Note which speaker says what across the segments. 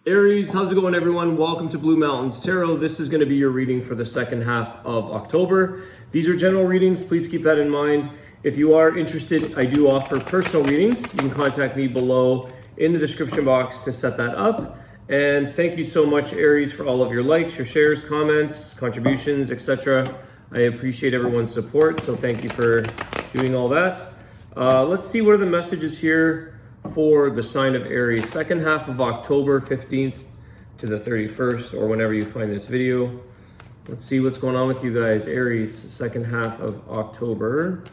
Speaker 1: Aries, how's it going, everyone? Welcome to Blue Mountains Tarot. This is going to be your reading for the second half of October. These are general readings. Please keep that in mind. If you are interested, I do offer personal readings. You can contact me below in the description box to set that up. And thank you so much, Aries, for all of your likes, your shares, comments, contributions, etc. I appreciate everyone's support, so thank you for doing all that. Let's see what are the messages here for the sign of Aries, second half of October 15th to the 31st, or whenever you find this video. Let's see what's going on with you guys. Aries, second half of October.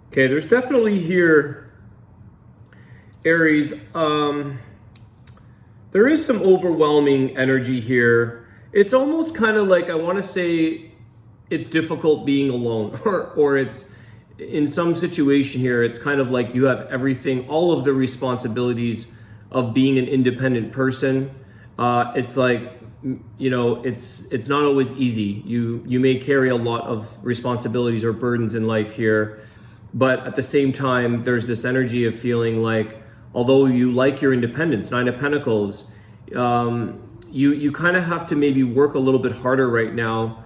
Speaker 1: Okay, there's definitely here, Aries, there is some overwhelming energy here. It's almost kind of like, I want to say it's difficult being alone, or it's in some situation here, it's kind of like you have everything, all of the responsibilities of being an independent person. It's like, you know, it's not always easy. You may carry a lot of responsibilities or burdens in life here. But at the same time, there's this energy of feeling like, although you like your independence, Nine of Pentacles, you kind of have to maybe work a little bit harder right now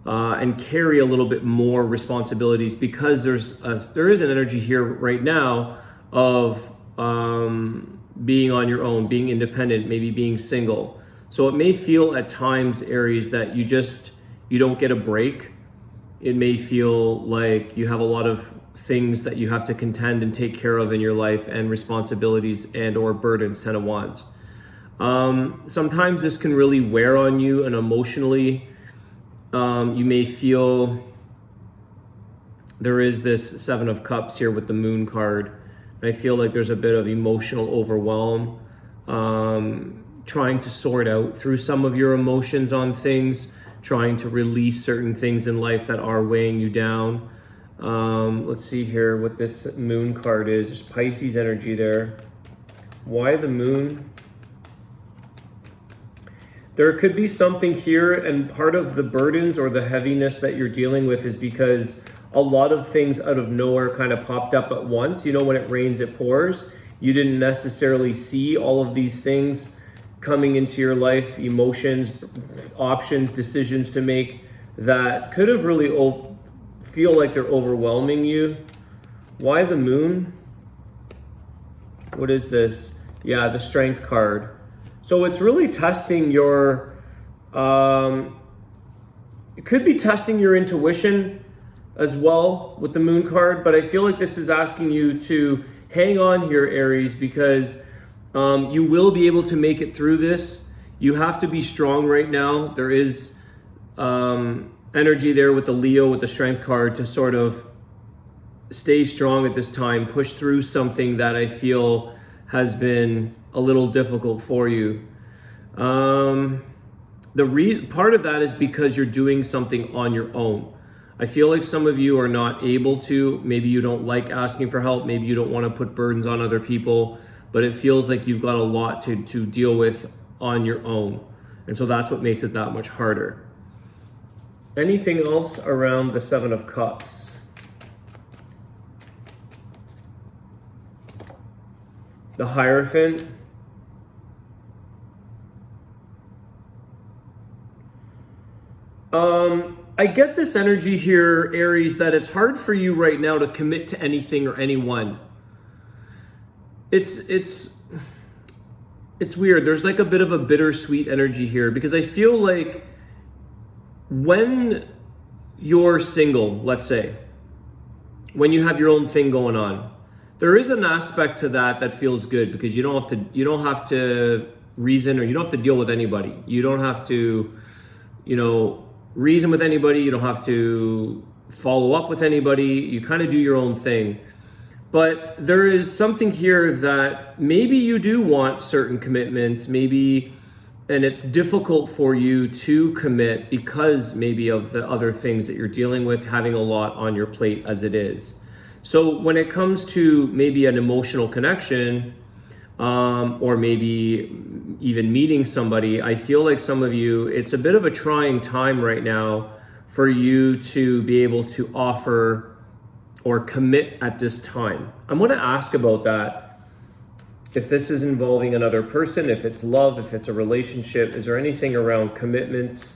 Speaker 1: and carry a little bit more responsibilities, because there is an energy here right now of being on your own, being independent, maybe being single. So it may feel at times, Aries, that you don't get a break. It may feel like you have a lot of things that you have to contend and take care of in your life, and responsibilities and or burdens, Ten of Wands. Sometimes this can really wear on you, and emotionally you may feel there is this Seven of Cups here with the Moon card. I feel like there's a bit of emotional overwhelm, trying to sort out through some of your emotions on things, trying to release certain things in life that are weighing you down. Let's see here what this Moon card is. There's Pisces energy there. Why the Moon? There could be something here, and part of the burdens or the heaviness that you're dealing with is because a lot of things out of nowhere kind of popped up at once. You know, when it rains, it pours. You didn't necessarily see all of these things coming into your life, emotions, options, decisions to make that could have really feel like they're overwhelming you. Why the Moon? What is this? Yeah, the Strength card. So it's really testing your, it could be testing your intuition as well with the Moon card, but I feel like this is asking you to hang on here, Aries, because you will be able to make it through this. You have to be strong right now. There is energy there with the Leo, with the Strength card, to sort of stay strong at this time, push through something that I feel has been a little difficult for you. Part of that is because you're doing something on your own. I feel like some of you are not able to, maybe you don't like asking for help, maybe you don't want to put burdens on other people, but it feels like you've got a lot to deal with on your own. And so that's what makes it that much harder. Anything else around the Seven of Cups? The Hierophant. I get this energy here, Aries, that it's hard for you right now to commit to anything or anyone. It's weird. There's like a bit of a bittersweet energy here, because I feel like when you're single, let's say, when you have your own thing going on, there is an aspect to that feels good, because you don't have to reason, or you don't have to deal with anybody. You don't have to, reason with anybody. You don't have to follow up with anybody. You kind of do your own thing. But there is something here that maybe you do want certain commitments, maybe, and it's difficult for you to commit because maybe of the other things that you're dealing with, having a lot on your plate as it is. So when it comes to maybe an emotional connection, or maybe even meeting somebody, I feel like some of you, it's a bit of a trying time right now for you to be able to offer or commit at this time. I'm going to ask about that. If this is involving another person, if it's love, if it's a relationship, is there anything around commitments?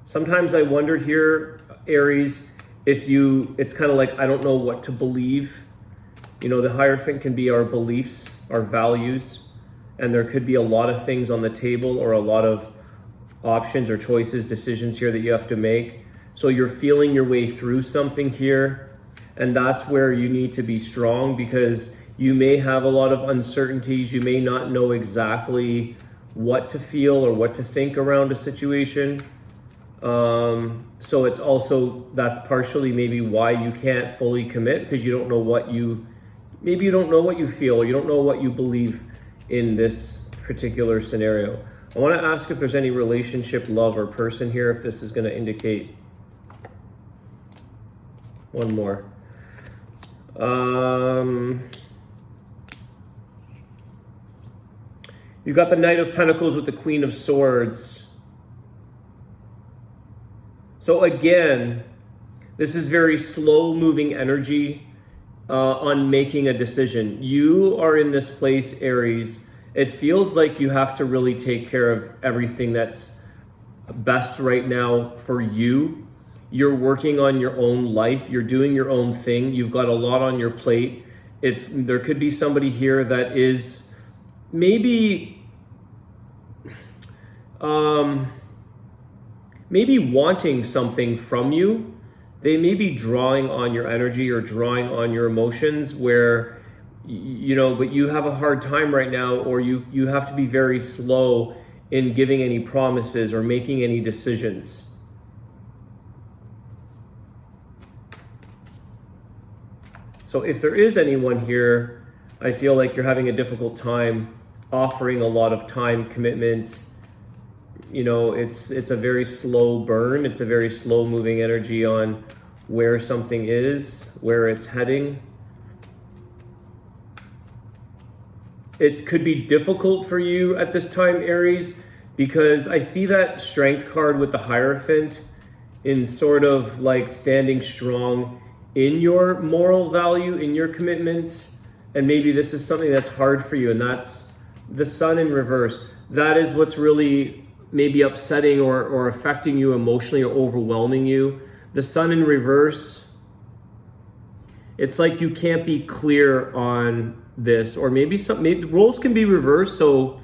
Speaker 1: Sometimes I wonder here, Aries, it's kind of like, I don't know what to believe. You know, the Hierophant can be our beliefs, our values, and there could be a lot of things on the table or a lot of options or choices, decisions here that you have to make. So you're feeling your way through something here, and that's where you need to be strong, because you may have a lot of uncertainties. You may not know exactly what to feel or what to think around a situation. So it's also, that's partially maybe why you can't fully commit, because you don't know maybe you don't know what you feel, or you don't know what you believe in this particular scenario. I want to ask if there's any relationship, love, or person here, if this is going to indicate. One more. You got the Knight of Pentacles with the Queen of Swords. So again, this is very slow moving energy on making a decision. You are in this place, Aries. It feels like you have to really take care of everything that's best right now for you. You're working on your own life. You're doing your own thing. You've got a lot on your plate. There could be somebody here that is maybe wanting something from you. They may be drawing on your energy or drawing on your emotions, where, you know, but you have a hard time right now, or you have to be very slow in giving any promises or making any decisions. So if there is anyone here, I feel like you're having a difficult time offering a lot of time commitment. You know, it's a very slow burn. It's a very slow moving energy on where something is, where it's heading. It could be difficult for you at this time, Aries, because I see that Strength card with the Hierophant in sort of like standing strong in your moral value, in your commitment. And maybe this is something that's hard for you, and that's the Sun in reverse. That is what's really maybe upsetting or affecting you emotionally or overwhelming you. The Sun in reverse, it's like you can't be clear on this, or maybe the roles can be reversed, so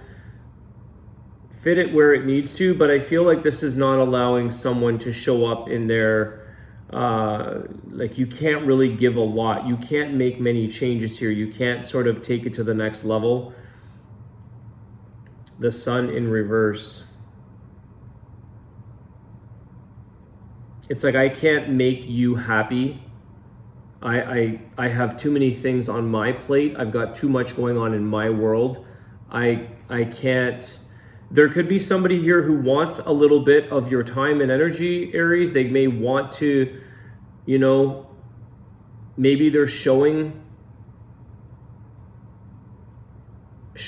Speaker 1: fit it where it needs to, but I feel like this is not allowing someone to show up in their, like you can't really give a lot. You can't make many changes here. You can't sort of take it to the next level. The Sun in reverse. It's like, I can't make you happy. I have too many things on my plate. I've got too much going on in my world. I can't. There could be somebody here who wants a little bit of your time and energy, Aries. They may want to, you know, maybe they're showing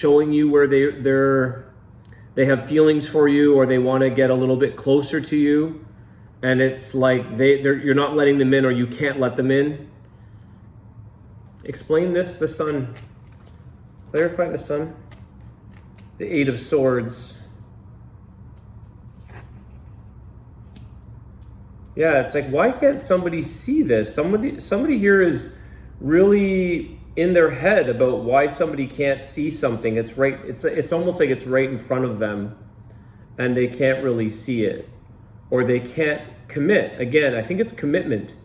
Speaker 1: you where they have feelings for you, or they want to get a little bit closer to you. And it's like you're not letting them in, or you can't let them in. Explain this, the Sun. Clarify the Sun. The Eight of Swords. Yeah, it's like, why can't somebody see this? Somebody here is really in their head about why somebody can't see something. It's right. It's almost like it's right in front of them, and they can't really see it. Or they can't commit. Again, I think it's commitment.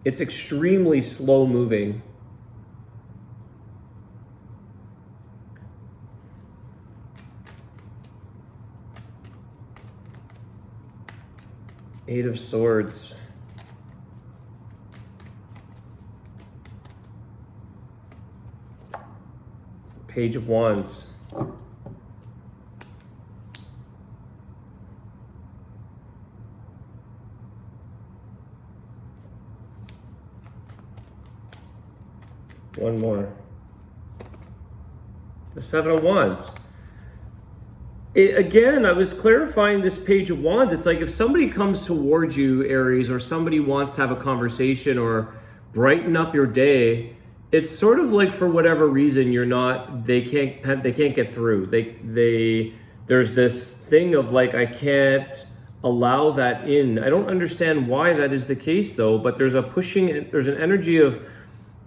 Speaker 1: It's extremely slow moving. Eight of Swords. Page of Wands. One more. The Seven of Wands. Again, I was clarifying this Page of Wands. It's like if somebody comes towards you, Aries, or somebody wants to have a conversation or brighten up your day, it's sort of like for whatever reason they can't get through. There's this thing of like, I can't allow that in. I don't understand why that is the case though, but there's an energy of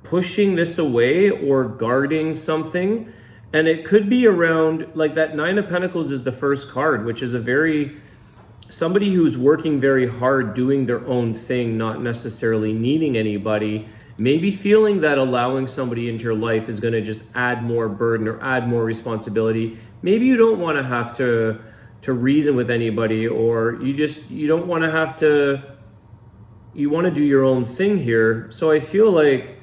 Speaker 1: pushing this away or guarding something. And it could be around, like that Nine of Pentacles is the first card, which is somebody who's working very hard, doing their own thing, not necessarily needing anybody, maybe feeling that allowing somebody into your life is going to just add more burden or add more responsibility. Maybe you don't want to have to reason with anybody, or you don't want to have to, you want to do your own thing here. So I feel like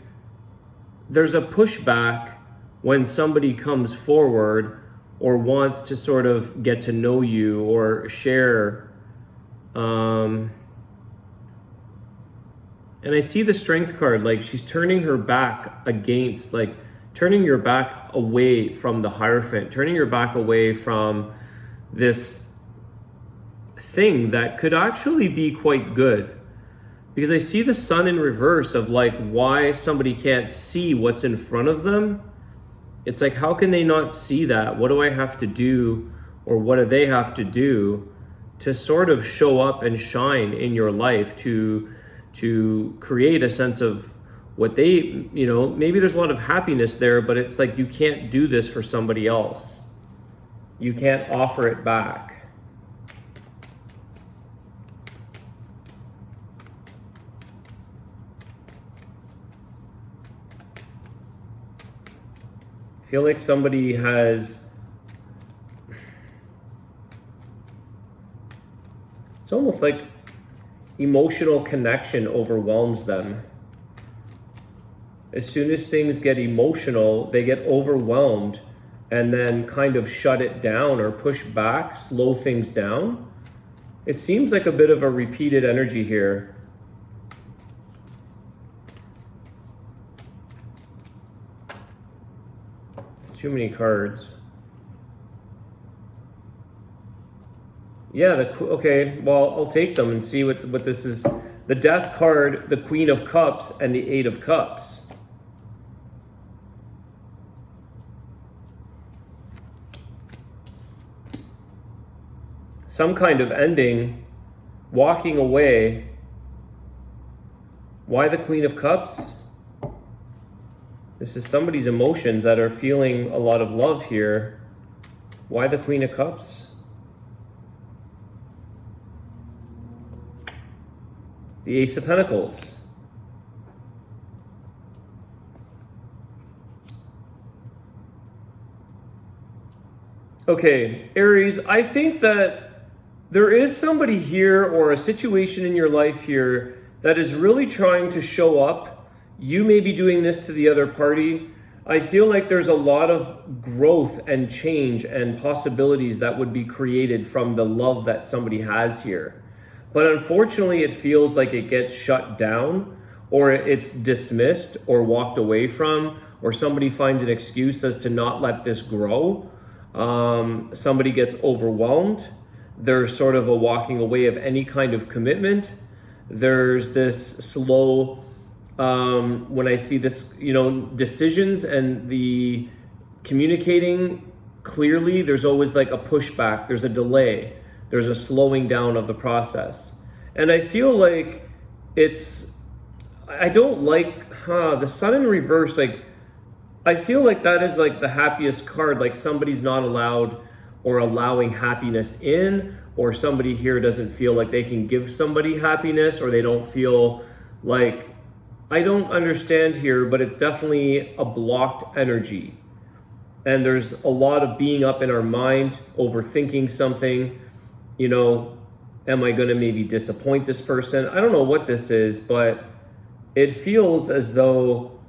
Speaker 1: there's a pushback when somebody comes forward or wants to sort of get to know you or share. And I see the Strength card, like she's turning her back against, like turning your back away from the Hierophant, turning your back away from this thing that could actually be quite good. Because I see the Sun in reverse of like why somebody can't see what's in front of them. It's like, how can they not see that? What do I have to do, or what do they have to do to sort of show up and shine in your life to create a sense of what they, maybe there's a lot of happiness there, but it's like you can't do this for somebody else. You can't offer it back. I feel like somebody has, it's almost like emotional connection overwhelms them. As soon as things get emotional, they get overwhelmed and then kind of shut it down or push back, slow things down. It seems like a bit of a repeated energy here. Too many cards. Yeah, okay, well, I'll take them and see what this is. The Death card, the Queen of Cups, and the Eight of Cups. Some kind of ending, walking away. Why the Queen of Cups? This is somebody's emotions that are feeling a lot of love here. Why the Queen of Cups? The Ace of Pentacles. Okay, Aries, I think that there is somebody here or a situation in your life here that is really trying to show up. You may be doing this to the other party. I feel like there's a lot of growth and change and possibilities that would be created from the love that somebody has here. But unfortunately, it feels like it gets shut down, or it's dismissed or walked away from, or somebody finds an excuse as to not let this grow. Somebody gets overwhelmed. There's sort of a walking away of any kind of commitment. There's this slow, when I see this, decisions and the communicating clearly, there's always like a pushback, there's a delay, there's a slowing down of the process. And I feel like I don't like, the Sun in reverse, like, I feel like that is like the happiest card, like somebody's not allowed or allowing happiness in, or somebody here doesn't feel like they can give somebody happiness, or they don't feel like, I don't understand here, but it's definitely a blocked energy. And there's a lot of being up in our mind, overthinking something, am I going to maybe disappoint this person? I don't know what this is, but it feels as though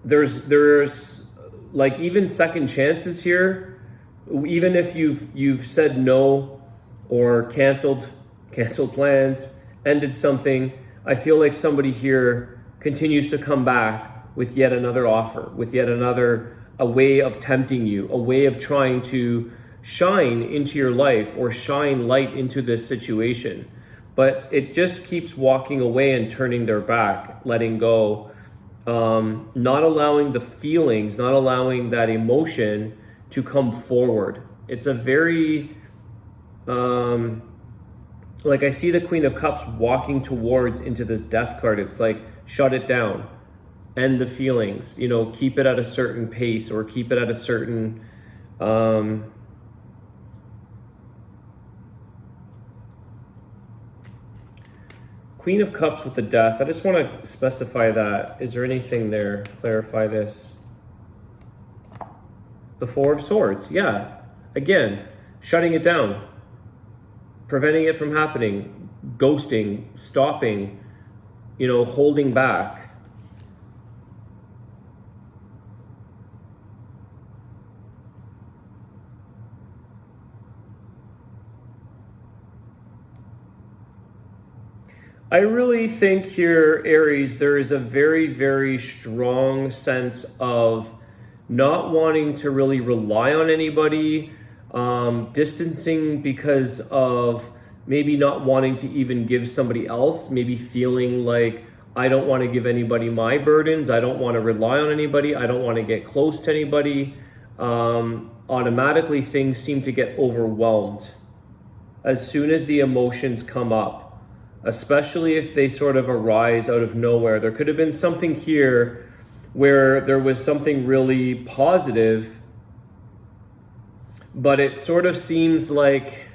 Speaker 1: there's like even second chances here. Even if you've said no or canceled plans, ended something, I feel like somebody here continues to come back with yet another offer, with yet another, a way of tempting you, a way of trying to shine into your life or shine light into this situation. But it just keeps walking away and turning their back, letting go, not allowing the feelings, not allowing that emotion to come forward. It's a very, like I see the Queen of Cups walking towards into this Death card. It's like, shut it down, end the feelings, you know, keep it at a certain pace or keep it at a certain, Queen of Cups with the Death. I just want to specify that. Is there anything there? Clarify this. The Four of Swords. Yeah. Again, shutting it down. Preventing it from happening. Ghosting. Stopping. You know, holding back. I really think here, Aries, there is a very, very strong sense of not wanting to really rely on anybody, distancing because of maybe not wanting to even give somebody else, maybe feeling like, I don't want to give anybody my burdens, I don't want to rely on anybody, I don't want to get close to anybody. Automatically things seem to get overwhelmed as soon as the emotions come up. Especially if they sort of arise out of nowhere. There could have been something here where there was something really positive, but it sort of seems like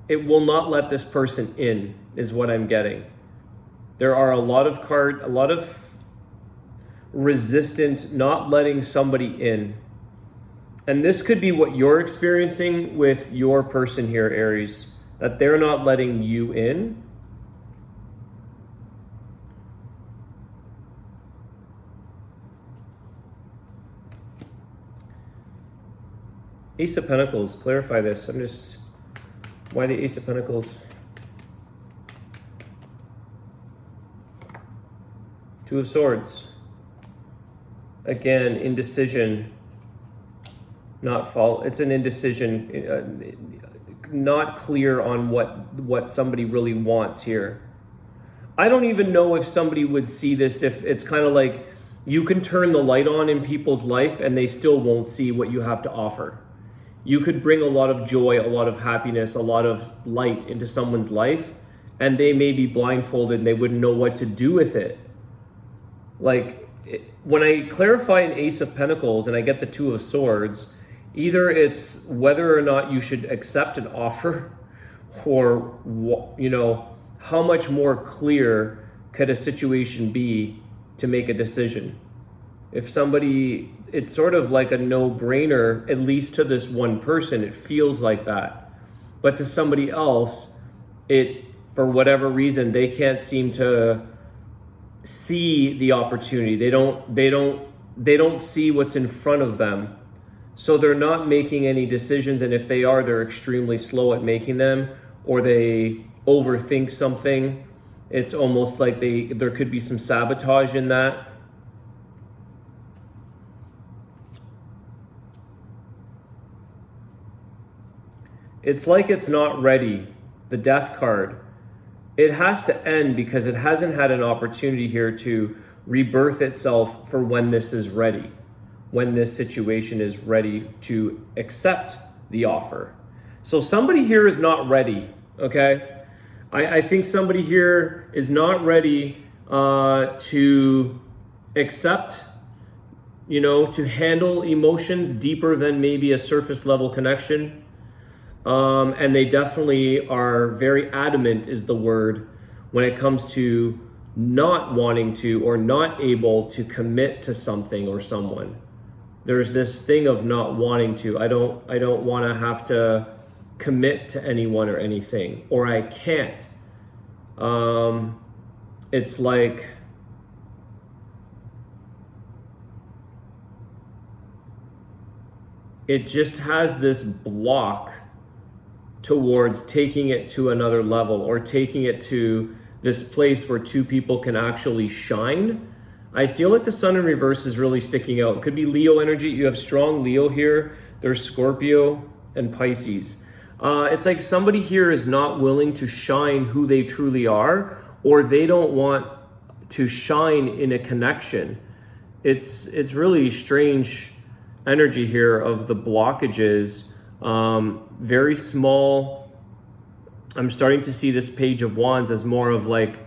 Speaker 1: it will not let this person in, is what I'm getting. There are a lot of resistant, not letting somebody in. And this could be what you're experiencing with your person here, Aries, that they're not letting you in. Ace of Pentacles, clarify this. Why the Ace of Pentacles? Two of Swords. Again, indecision. It's an indecision. Not clear on what somebody really wants here. I don't even know if somebody would see this, if it's kind of like you can turn the light on in people's life and they still won't see what you have to offer. You could bring a lot of joy, a lot of happiness, a lot of light into someone's life, and they may be blindfolded and they wouldn't know what to do with it. Like, when I clarify an Ace of Pentacles and I get the Two of Swords, either it's whether or not you should accept an offer, or, you know, how much more clear could a situation be to make a decision. If somebody, it's sort of like a no-brainer, at least to this one person, it feels like that. But to somebody else, for whatever reason, they can't seem to see the opportunity. They don't see what's in front of them. So they're not making any decisions, and if they are, they're extremely slow at making them, or they overthink something. It's almost like there could be some sabotage in that. It's like it's not ready. The Death card. It has to end because it hasn't had an opportunity here to rebirth itself for when this is ready. When this situation is ready to accept the offer. So somebody here is not ready, okay? I think somebody here is not ready to accept, you know, to handle emotions deeper than maybe a surface level connection. And they definitely are very adamant, is the word, when it comes to not wanting to or not able to commit to something or someone. There's this thing of not wanting to. I don't want to have to commit to anyone or anything, or I can't. It's like it just has this block towards taking it to another level, or taking it to this place where two people can actually shine. I feel like the sun in reverse is really sticking out. It could be Leo energy. You have strong Leo here. There's Scorpio and Pisces. It's like somebody here is not willing to shine who they truly are, or they don't want to shine in a connection. It's really strange energy here of the blockages. Very small. I'm starting to see this Page of Wands as more of like,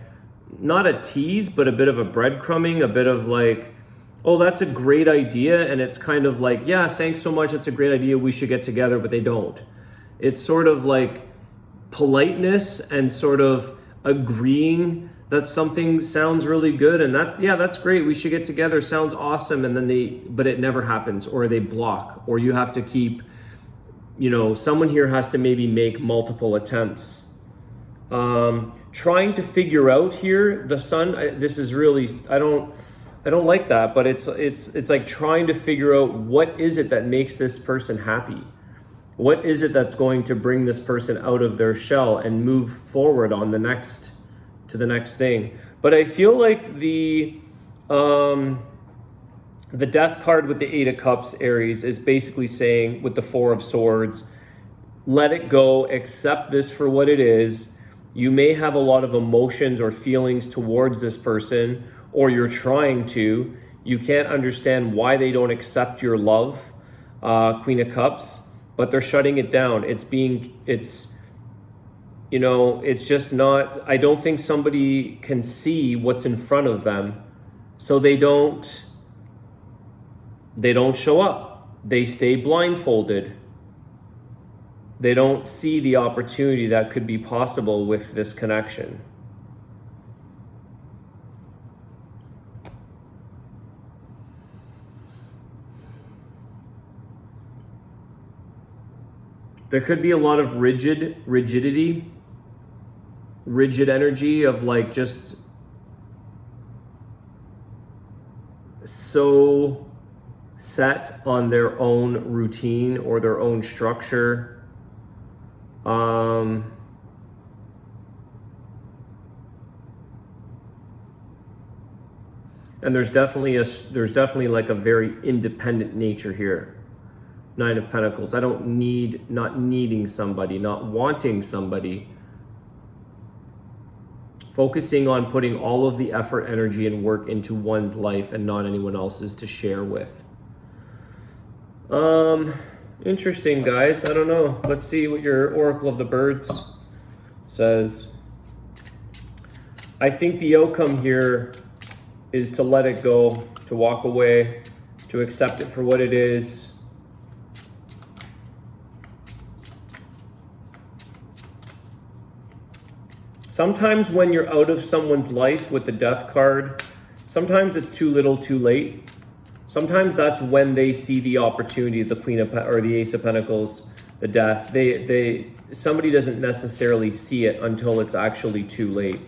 Speaker 1: not a tease, but a bit of a breadcrumbing, a bit of like, oh, that's a great idea. And it's kind of like, yeah, thanks so much. It's a great idea. We should get together, but they don't. It's sort of like politeness and sort of agreeing that something sounds really good. And that, yeah, that's great. We should get together. Sounds awesome. And then but it never happens, or they block, or you have to keep, someone here has to maybe make multiple attempts. Trying to figure out here, the sun, this is really, I don't like that, but it's like trying to figure out what is it that makes this person happy? What is it that's going to bring this person out of their shell and move forward on to the next thing? But I feel like the Death card with the Eight of Cups, Aries, is basically saying with the Four of Swords, let it go, accept this for what it is. You may have a lot of emotions or feelings towards this person, or you're trying to. You can't understand why they don't accept your love, Queen of Cups, but they're shutting it down. It's just not, I don't think somebody can see what's in front of them. So they don't show up. They stay blindfolded. They don't see the opportunity that could be possible with this connection. There could be a lot of rigidity, rigid energy of like just so set on their own routine or their own structure. And there's definitely like a very independent nature here. Nine of Pentacles. I don't need, not needing somebody, not wanting somebody. Focusing on putting all of the effort, energy, and work into one's life and not anyone else's to share with. Interesting, guys. I don't know. Let's see what your Oracle of the Birds says. I think the outcome here is to let it go, to walk away, to accept it for what it is. Sometimes when you're out of someone's life with the Death card, sometimes it's too little too late. Sometimes that's when they see the opportunity, the Queen of or the Ace of Pentacles, the Death. Somebody doesn't necessarily see it until it's actually too late,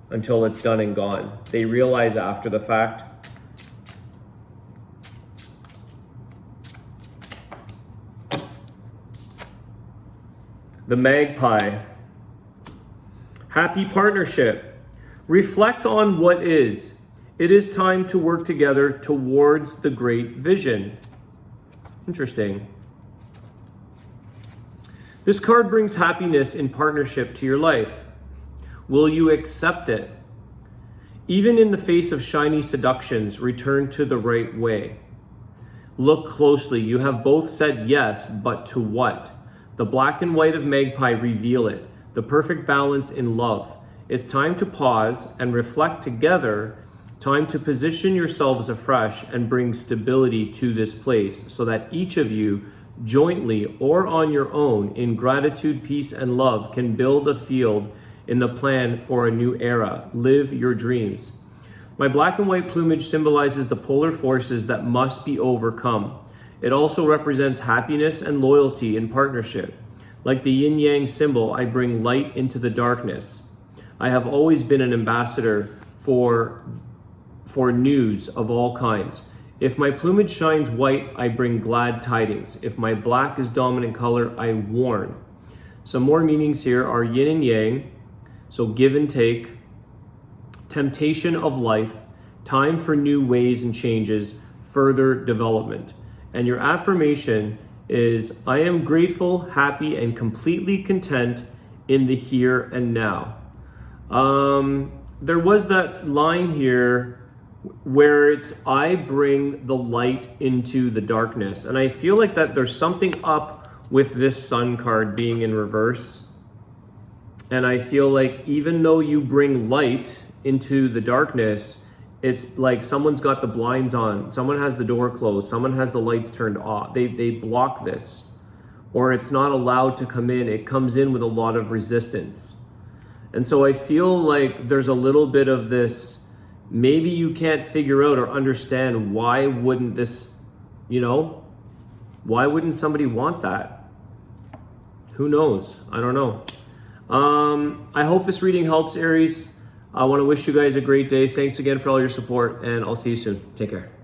Speaker 1: until it's done and gone. They realize after the fact. The Magpie. Happy partnership. Reflect on what is. It is time to work together towards the great vision. Interesting. This card brings happiness in partnership to your life. Will you accept it? Even in the face of shiny seductions, return to the right way. Look closely. You have both said yes, but to what? The black and white of Magpie reveal it. The perfect balance in love. It's time to pause and reflect together. Time to position yourselves afresh and bring stability to this place so that each of you, jointly or on your own, in gratitude, peace, and love, can build a field in the plan for a new era. Live your dreams. My black and white plumage symbolizes the polar forces that must be overcome. It also represents happiness and loyalty in partnership. Like the yin-yang symbol, I bring light into the darkness. I have always been an ambassador for news of all kinds. If my plumage shines white, I bring glad tidings. If my black is dominant color, I warn. Some more meanings here are yin and yang, so give and take, temptation of life, Time for new ways and changes, further development. And your affirmation is, I am grateful, happy, and completely content in the here and now. There was that line here where it's, I bring the light into the darkness. And I feel like that there's something up with this Sun card being in reverse. And I feel like even though you bring light into the darkness, it's like someone's got the blinds on, someone has the door closed, someone has the lights turned off. They block this, or it's not allowed to come in. It comes in with a lot of resistance. And so I feel like there's a little bit of this, maybe you can't figure out or understand why wouldn't this, why wouldn't somebody want that? Who knows? I don't know. I hope this reading helps, Aries. I want to wish you guys a great day. Thanks again for all your support, and I'll see you soon. Take care.